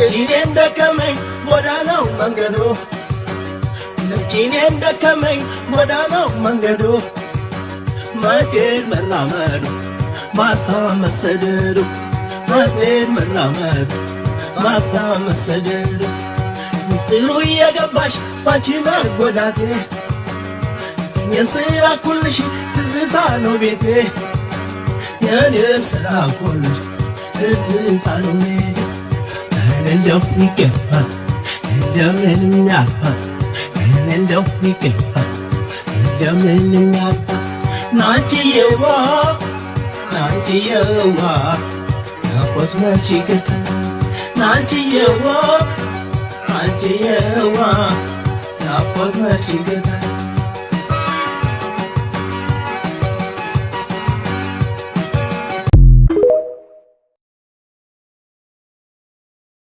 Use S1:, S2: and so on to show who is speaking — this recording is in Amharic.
S1: ልጅኔን ደከመኝ ጎዳናው መንገዱ ልጅኔን ደከመኝ ጎዳናው መንገዱ መቴድ መራመዱ ማሳ መሰደዱ መቴድ መራመዱ ማሳ መሰደዱ ምስጢሩ እየገባሽ ባንቺ መጎዳቴ የስራ ኩልሽ ትዝታ ነው ቤቴ የኔ ስራ ኩልሽ ትዝታ ነው ቤቴ እንደው ይገባል እንደምንም ያልፋል እንደው ይገባል እንደምንም ያልፋል ናንቺዬዋ ናፍቆት መች ይገታል ናንቺዬዋ ናፍቆት መች ይገታል